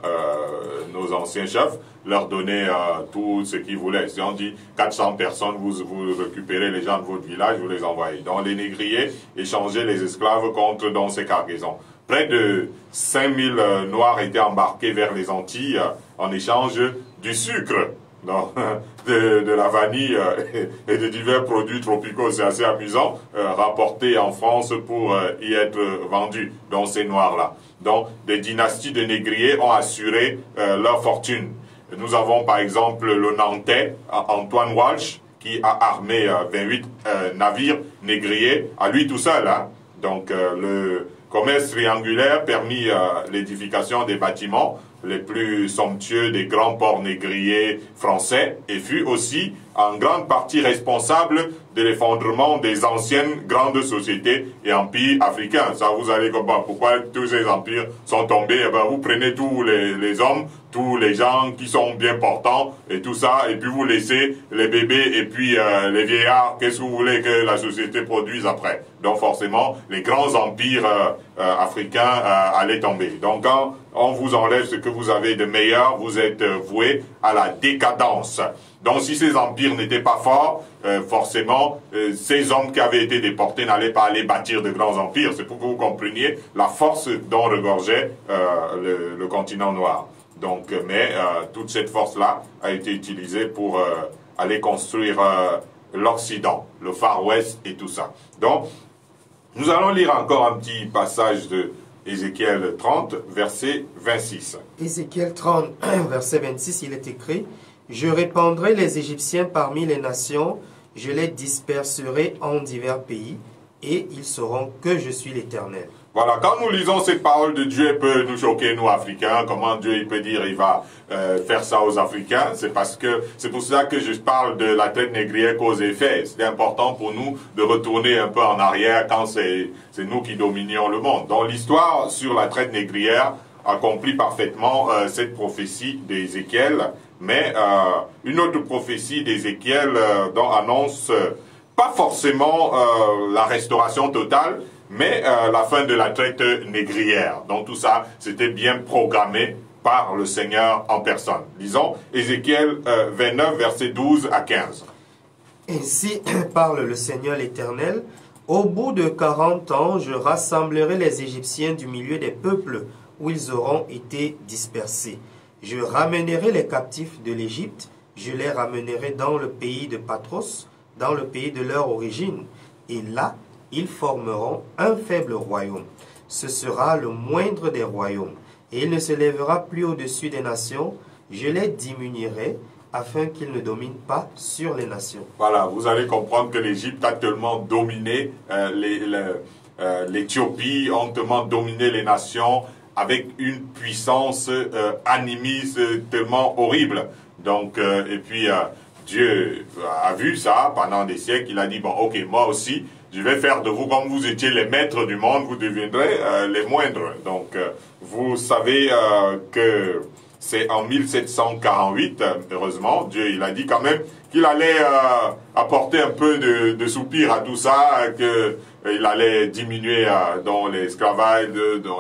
nos anciens chefs, leur donner tout ce qu'ils voulaient. Si on dit 400 personnes, vous récupérez les gens de votre village, vous les envoyez. Donc les négriers échangeaient les esclaves contre dans ces cargaisons. Près de 5000 Noirs étaient embarqués vers les Antilles en échange du sucre, de la vanille et de divers produits tropicaux. C'est assez amusant, rapportés en France pour y être vendus, dans ces Noirs-là. Donc des dynasties de négriers ont assuré leur fortune. Nous avons par exemple le Nantais, Antoine Walsh, qui a armé 28 navires négriers, à lui tout seul. Hein. Donc le commerce triangulaire permit l'édification des bâtiments les plus somptueux des grands ports négriers français et fut aussi en grande partie responsable de l'effondrement des anciennes grandes sociétés et empires africains. Ça, vous allez comprendre pourquoi tous ces empires sont tombés. Eh ben, vous prenez tous les hommes, tous les gens qui sont bien portants et tout ça, et puis vous laissez les bébés et puis les vieillards. Qu'est-ce que vous voulez que la société produise après? Donc forcément, les grands empires africains allaient tomber. Donc quand on vous enlève ce que vous avez de meilleur, vous êtes voué à la décadence. Donc si ces empires n'étaient pas forts, forcément, ces hommes qui avaient été déportés n'allaient pas aller bâtir de grands empires. C'est pour que vous compreniez la force dont regorgeait le continent noir. Donc, mais toute cette force-là a été utilisée pour aller construire l'Occident, le Far West et tout ça. Donc, nous allons lire encore un petit passage de Ézéchiel 30, verset 26. Ézéchiel 30, verset 26, il est écrit: Je répandrai les Égyptiens parmi les nations, je les disperserai en divers pays, et ils sauront que je suis l'Éternel. Voilà, quand nous lisons cette parole de Dieu, elle peut nous choquer, nous, Africains. Comment Dieu il peut dire il va faire ça aux Africains? C'est parce que c'est pour ça que je parle de la traite négrière cause et effet. C'est important pour nous de retourner un peu en arrière quand c'est nous qui dominions le monde. Donc l'histoire sur la traite négrière accomplit parfaitement cette prophétie d'Ézéchiel, mais une autre prophétie d'Ézéchiel dont annonce pas forcément la restauration totale, mais la fin de la traite négrière. Donc tout ça, c'était bien programmé par le Seigneur en personne. Lisons Ézéchiel 29, versets 12 à 15. Ainsi parle le Seigneur l'Éternel: Au bout de 40 ans, je rassemblerai les Égyptiens du milieu des peuples où ils auront été dispersés. Je ramènerai les captifs de l'Égypte, je les ramènerai dans le pays de Patros, dans le pays de leur origine, et là, ils formeront un faible royaume. Ce sera le moindre des royaumes, et il ne se lèvera plus au-dessus des nations. Je les diminuerai, afin qu'ils ne dominent pas sur les nations. Voilà, vous allez comprendre que l'Égypte a tellement dominé l'Éthiopie, ont tellement dominé les nations, avec une puissance animiste tellement horrible. Donc, et puis, Dieu a vu ça pendant des siècles. Il a dit, bon, ok, moi aussi, je vais faire de vous, comme vous étiez les maîtres du monde, vous deviendrez les moindres. Donc, vous savez que c'est en 1748, heureusement, Dieu il a dit quand même qu'il allait apporter un peu de soupir à tout ça, qu'il allait diminuer dans l'esclavage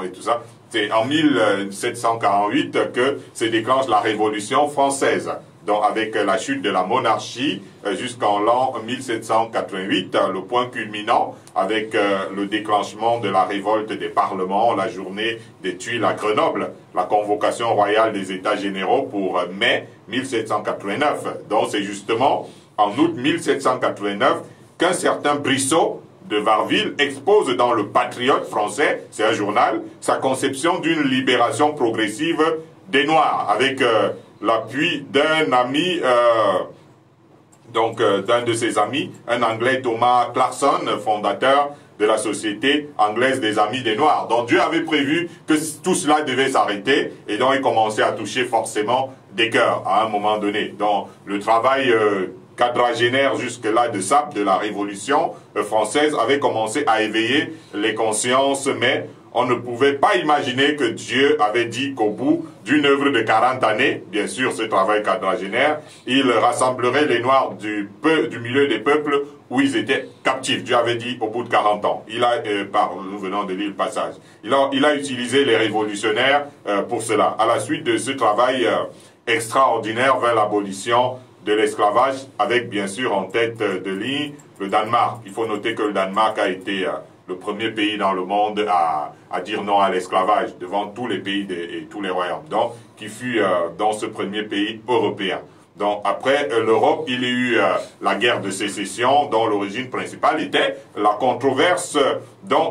et tout ça. C'est en 1748 que se déclenche la Révolution française. Donc avec la chute de la monarchie jusqu'en l'an 1788, le point culminant avec le déclenchement de la révolte des parlements, la journée des Tuiles à Grenoble, la convocation royale des États généraux pour mai 1789. Donc c'est justement en août 1789 qu'un certain Brissot de Varville expose dans le Patriote français, c'est un journal, sa conception d'une libération progressive des Noirs, avec l'appui d'un ami, d'un de ses amis, un Anglais, Thomas Clarkson, fondateur de la Société anglaise des Amis des Noirs. Donc Dieu avait prévu que tout cela devait s'arrêter, et donc il commençait à toucher forcément des cœurs à un moment donné. Donc le travail quadragénaire jusque-là de la Révolution française avait commencé à éveiller les consciences, mais on ne pouvait pas imaginer que Dieu avait dit qu'au bout d'une œuvre de 40 années, bien sûr ce travail quadragénaire, il rassemblerait les Noirs du milieu des peuples où ils étaient captifs. Dieu avait dit au bout de 40 ans. Nous venons de lire le passage. Il a utilisé les révolutionnaires pour cela. À la suite de ce travail extraordinaire vers l'abolition de l'esclavage, avec bien sûr en tête de ligne le Danemark. Il faut noter que le Danemark a été le premier pays dans le monde à dire non à l'esclavage devant tous les pays et tous les royaumes. Donc, qui fut dans ce premier pays européen. Donc après l'Europe, il y a eu la guerre de sécession dont l'origine principale était la controverse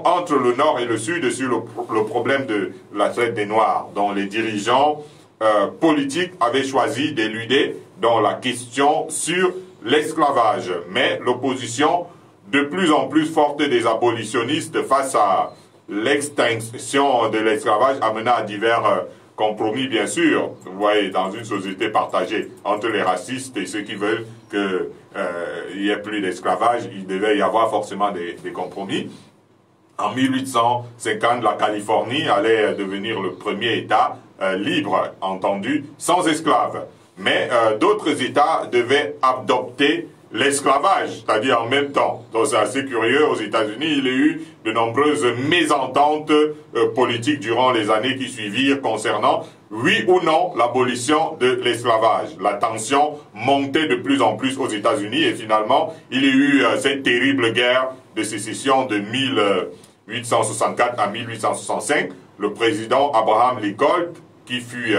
entre le Nord et le Sud sur le problème de la traite des Noirs, dont les dirigeants politiques avaient choisi d'éluder dans la question sur l'esclavage. Mais l'opposition de plus en plus forte des abolitionnistes face à l'extinction de l'esclavage amena à divers compromis, bien sûr. Vous voyez, dans une société partagée entre les racistes et ceux qui veulent qu'il n'y ait plus d'esclavage, il devait y avoir forcément des compromis. En 1850, la Californie allait devenir le premier État libre, entendu, sans esclaves. Mais d'autres États devaient adopter l'esclavage, c'est-à-dire en même temps. Donc c'est assez curieux, aux États-Unis, il y a eu de nombreuses mésententes politiques durant les années qui suivirent concernant, oui ou non, l'abolition de l'esclavage. La tension montait de plus en plus aux États-Unis et finalement, il y a eu cette terrible guerre de sécession de 1864 à 1865. Le président Abraham Lincoln, qui fut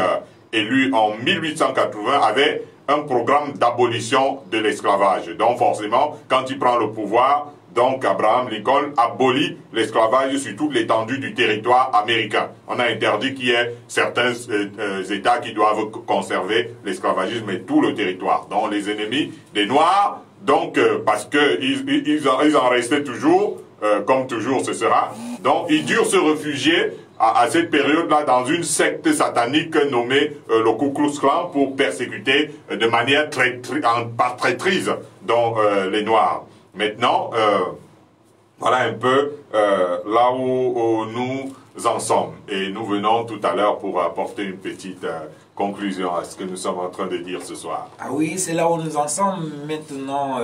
élu en 1880, avait un programme d'abolition de l'esclavage. Donc forcément, quand il prend le pouvoir, donc Abraham Lincoln abolit l'esclavage sur toute l'étendue du territoire américain. On a interdit qu'il y ait certains États qui doivent conserver l'esclavagisme et tout le territoire. Donc les ennemis des Noirs, donc parce qu'ils en restaient toujours, comme toujours ce sera, donc ils durent se réfugier à cette période-là dans une secte satanique nommée le Ku Klux Klan pour persécuter de manière par traîtrise donc, les Noirs. Maintenant, voilà un peu là où nous en sommes. Et nous venons tout à l'heure pour apporter une petite conclusion à ce que nous sommes en train de dire ce soir. Ah oui, c'est là où nous en sommes maintenant.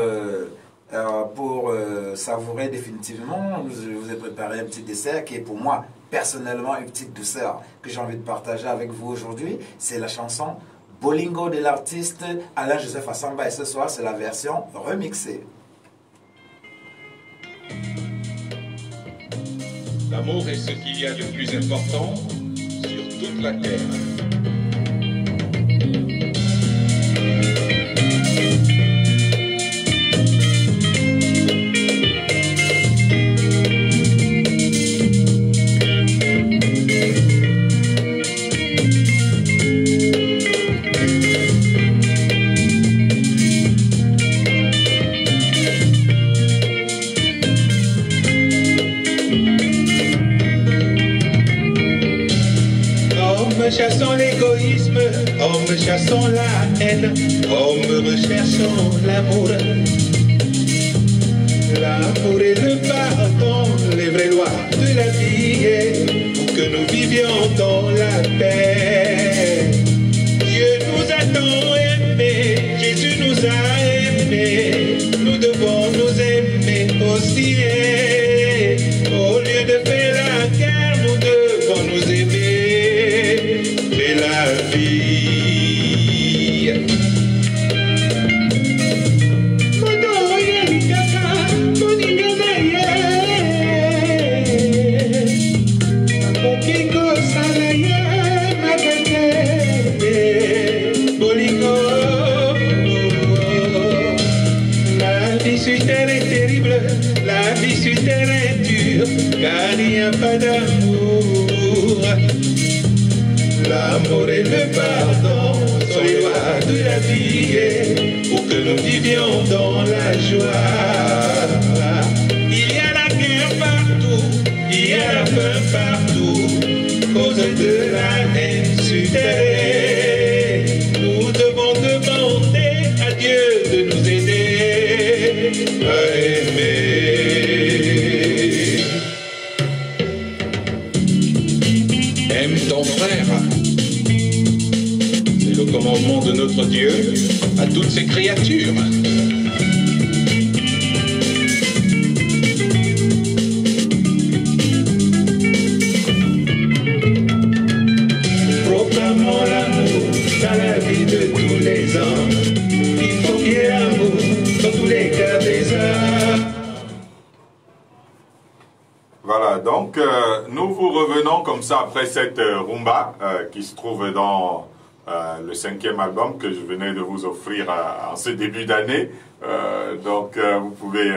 Pour savourer définitivement, je vous ai préparé un petit dessert qui est pour moi personnellement une petite douceur que j'ai envie de partager avec vous aujourd'hui. C'est la chanson Bolingo de l'artiste Alain-Joseph Assamba et ce soir c'est la version remixée. L'amour est ce qu'il y a de plus important sur toute la terre. Chassons l'égoïsme, hommes chassons la haine, hommes recherchons l'amour. L'amour et le pardon, les vraies lois de la vie, pour que nous vivions dans la paix. Dieu nous a tant aimés, Jésus nous a aimés, nous devons nous aimer aussi. Au lieu de faire la guerre, nous devons nous aimer. La vie. La vie sur terre est terrible, la vie sur terre est dure, car il n'y a pas d'amour. L'amour et le pardon sont les lois de la vie pour que nous vivions dans la joie. Il y a la guerre partout, il y a la faim partout, cause de la haine sur terre. Nous devons demander à Dieu de nous aider à aimer. Aime ton frère. Le commandement de notre Dieu à toutes ses créatures. comme ça après cette rumba qui se trouve dans le 5e album que je venais de vous offrir en ce début d'année. Donc vous pouvez,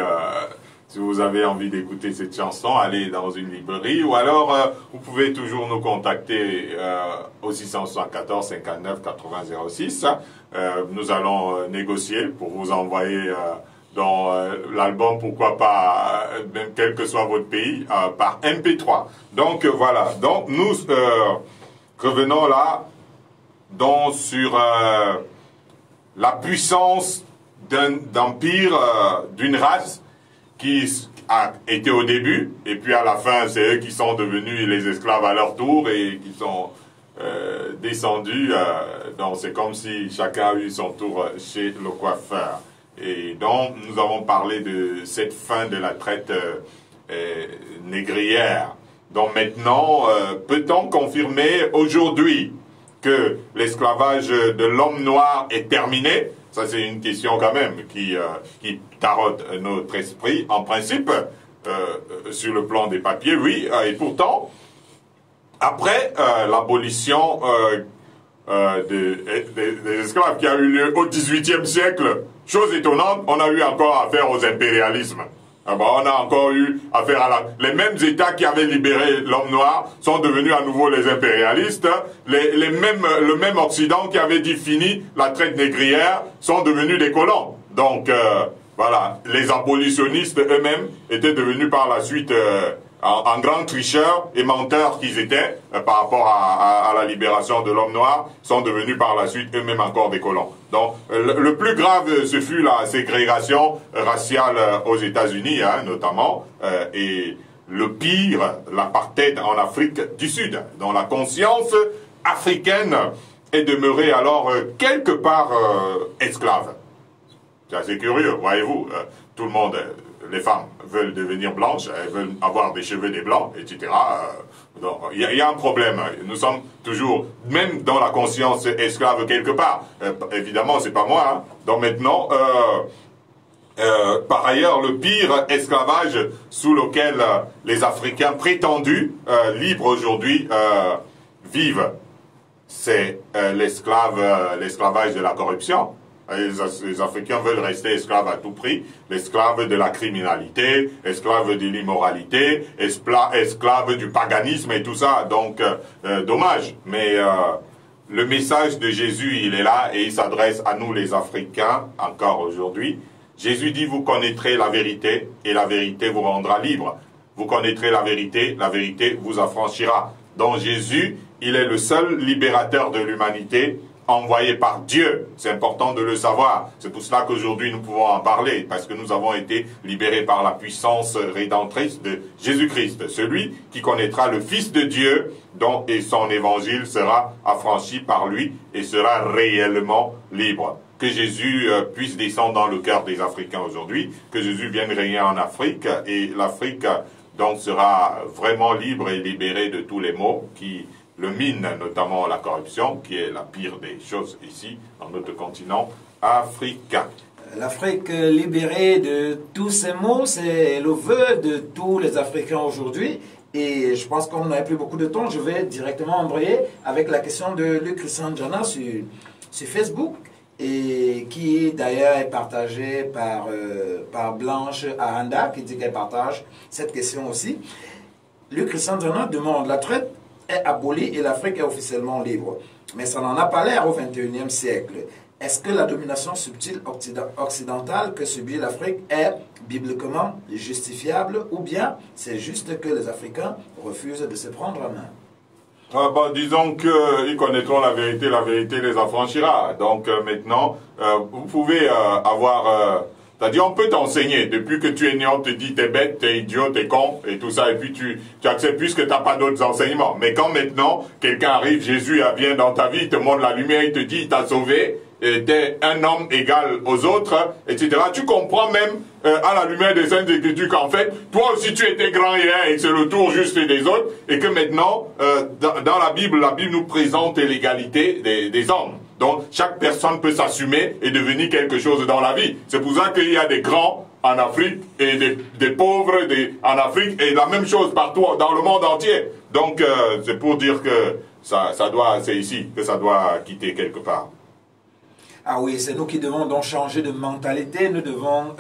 si vous avez envie d'écouter cette chanson, aller dans une librairie ou alors vous pouvez toujours nous contacter au 674 59 80 06. Nous allons négocier pour vous envoyer dans l'album, pourquoi pas, même quel que soit votre pays, par MP3. Donc voilà, donc nous revenons là donc, sur la puissance d'un empire, d'une race qui a été au début, et puis à la fin, c'est eux qui sont devenus les esclaves à leur tour et qui sont descendus. Donc c'est comme si chacun a eu son tour chez le coiffeur. Et donc, nous avons parlé de cette fin de la traite négrière. Donc maintenant, peut-on confirmer aujourd'hui que l'esclavage de l'homme noir est terminé? Ça, c'est une question quand même qui tarote notre esprit. En principe, sur le plan des papiers, oui. Et pourtant, après l'abolition des esclaves qui a eu lieu au XVIIIe siècle, chose étonnante, on a eu encore affaire aux impérialismes. On a encore eu affaire à les mêmes États qui avaient libéré l'homme noir sont devenus à nouveau les impérialistes. Le même Occident qui avait dit fini la traite négrière sont devenus des colons. Donc voilà, les abolitionnistes eux-mêmes étaient devenus par la suite en grands tricheurs et menteurs qu'ils étaient par rapport à la libération de l'homme noir, sont devenus par la suite eux-mêmes encore des colons. Donc le plus grave, ce fut la ségrégation raciale aux États-Unis, hein, notamment, et le pire, l'apartheid en Afrique du Sud, dont la conscience africaine est demeurée alors quelque part esclave. C'est assez curieux, voyez-vous, tout le monde... Les femmes veulent devenir blanches, elles veulent avoir des cheveux des blancs, etc. Donc, il y a un problème. Nous sommes toujours, même dans la conscience esclave quelque part. Évidemment, c'est pas moi. Hein. Donc maintenant, par ailleurs, le pire esclavage sous lequel les Africains prétendus, libres aujourd'hui, vivent, c'est l'esclavage de la corruption. Les Africains veulent rester esclaves à tout prix, esclaves de la criminalité, esclaves de l'immoralité, esclaves du paganisme et tout ça. Donc, dommage. Mais le message de Jésus, il est là et il s'adresse à nous les Africains, encore aujourd'hui. Jésus dit, vous connaîtrez la vérité et la vérité vous rendra libre. Vous connaîtrez la vérité vous affranchira. Donc Jésus, il est le seul libérateur de l'humanité, envoyé par Dieu. C'est important de le savoir. C'est pour cela qu'aujourd'hui nous pouvons en parler, parce que nous avons été libérés par la puissance rédemptrice de Jésus-Christ, celui qui connaîtra le Fils de Dieu, dont et son évangile sera affranchi par lui et sera réellement libre. Que Jésus puisse descendre dans le cœur des Africains aujourd'hui, que Jésus vienne régner en Afrique, et l'Afrique donc sera vraiment libre et libérée de tous les maux qui le mine, notamment la corruption, qui est la pire des choses ici, dans notre continent africain. L'Afrique libérée de tous ces maux, c'est le vœu de tous les Africains aujourd'hui. Et je pense qu'on n'a plus beaucoup de temps. Je vais directement embrayer avec la question de Luc Christian Jana sur Facebook, et qui d'ailleurs est partagée par Blanche Aranda, qui dit qu'elle partage cette question aussi. Luc Christian Jana demande: la traite est abolie et l'Afrique est officiellement libre. Mais ça n'en a pas l'air au XXIe siècle. Est-ce que la domination subtile occidentale que subit l'Afrique est bibliquement justifiable, ou bien c'est juste que les Africains refusent de se prendre en main? Disons qu'ils connaîtront la vérité les affranchira. Donc maintenant, vous pouvez avoir... C'est-à-dire, on peut t'enseigner. Depuis que tu es né, on te dit t'es bête, t'es idiot, t'es con, et tout ça, et puis tu acceptes puisque t'as pas d'autres enseignements. Mais quand maintenant, quelqu'un arrive, Jésus vient dans ta vie, il te montre la lumière, il te dit, il t'a sauvé, t'es un homme égal aux autres, etc. Tu comprends même, à la lumière des Saintes Écritures, qu'en fait, toi aussi tu étais grand hier, et c'est le tour juste des autres, et que maintenant, dans la Bible nous présente l'égalité des hommes. Donc, chaque personne peut s'assumer et devenir quelque chose dans la vie. C'est pour ça qu'il y a des grands en Afrique et des pauvres en Afrique, et la même chose partout dans le monde entier. Donc, c'est pour dire que c'est ici que ça doit quitter quelque part. Ah oui, c'est nous qui devons donc changer de mentalité, nous devons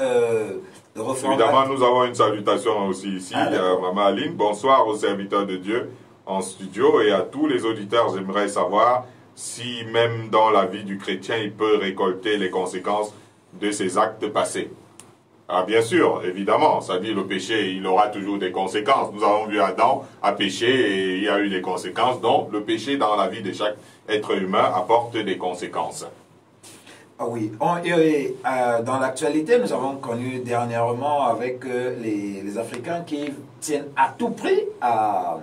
refaire... Évidemment, nous avons une salutation aussi ici, Maman Aline. Bonsoir aux serviteurs de Dieu en studio et à tous les auditeurs. J'aimerais savoir si même dans la vie du chrétien, il peut récolter les conséquences de ses actes passés. Ah, bien sûr, évidemment, ça dit le péché, il aura toujours des conséquences. Nous avons vu Adam a péché et il y a eu des conséquences. Donc, le péché dans la vie de chaque être humain apporte des conséquences. Ah oui, dans l'actualité, nous avons connu dernièrement avec les Africains qui tiennent à tout prix à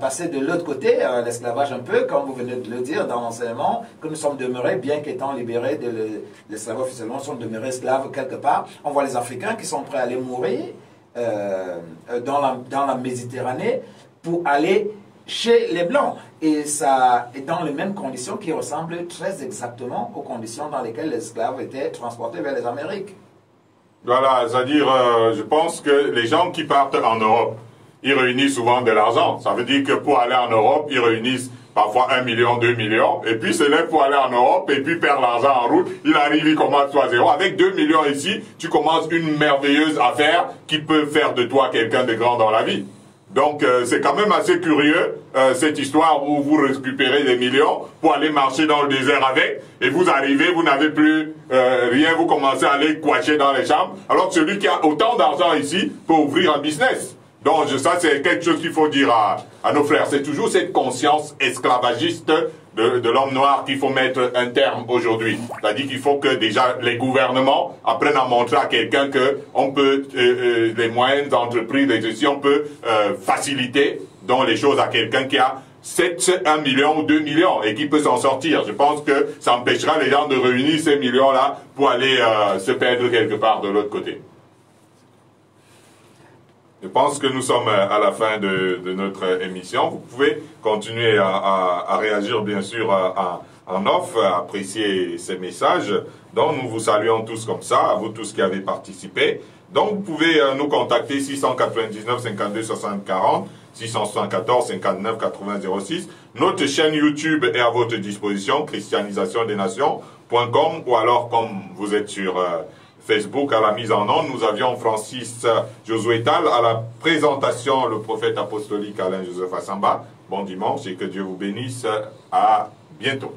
passer de l'autre côté, l'esclavage un peu, comme vous venez de le dire dans l'enseignement, que nous sommes demeurés, bien qu'étant libérés de l'esclavage officiellement, nous sommes demeurés esclaves quelque part. On voit les Africains qui sont prêts à aller mourir dans la Méditerranée pour aller chez les Blancs. Et ça est dans les mêmes conditions qui ressemblent très exactement aux conditions dans lesquelles les esclaves étaient transportés vers les Amériques. Voilà, c'est-à-dire, je pense que les gens qui partent en Europe, ils réunissent souvent de l'argent. Ça veut dire que pour aller en Europe, ils réunissent parfois 1 million, 2 millions, et puis se lèvent pour aller en Europe, et puis perdent l'argent en route. Il arrive, il commence à zéro. Avec 2 millions ici, tu commences une merveilleuse affaire qui peut faire de toi quelqu'un de grand dans la vie. Donc c'est quand même assez curieux cette histoire où vous récupérez des millions pour aller marcher dans le désert avec, et vous arrivez, vous n'avez plus rien, vous commencez à aller couacher dans les chambres, alors que celui qui a autant d'argent ici peut ouvrir un business. Donc ça c'est quelque chose qu'il faut dire à nos frères. C'est toujours cette conscience esclavagiste de l'homme noir qu'il faut mettre un terme aujourd'hui. C'est-à-dire qu'il faut que déjà les gouvernements apprennent à montrer à quelqu'un que on peut, les moyennes entreprises, si on peut faciliter donc les choses à quelqu'un qui a 1 million ou 2 millions et qui peut s'en sortir. Je pense que ça empêchera les gens de réunir ces millions-là pour aller se perdre quelque part de l'autre côté. Je pense que nous sommes à la fin de notre émission. Vous pouvez continuer à réagir, bien sûr, en off, à apprécier ces messages. Donc, nous vous saluons tous comme ça, à vous tous qui avez participé. Donc, vous pouvez nous contacter 699 52 60 40, 674 59 80 06. Notre chaîne YouTube est à votre disposition, christianisationdenations.com, ou alors, comme vous êtes sur Facebook à la mise en onde, nous avions Francis Josué Tal à la présentation, le prophète apostolique Alain Joseph Assamba. Bon dimanche et que Dieu vous bénisse. À bientôt.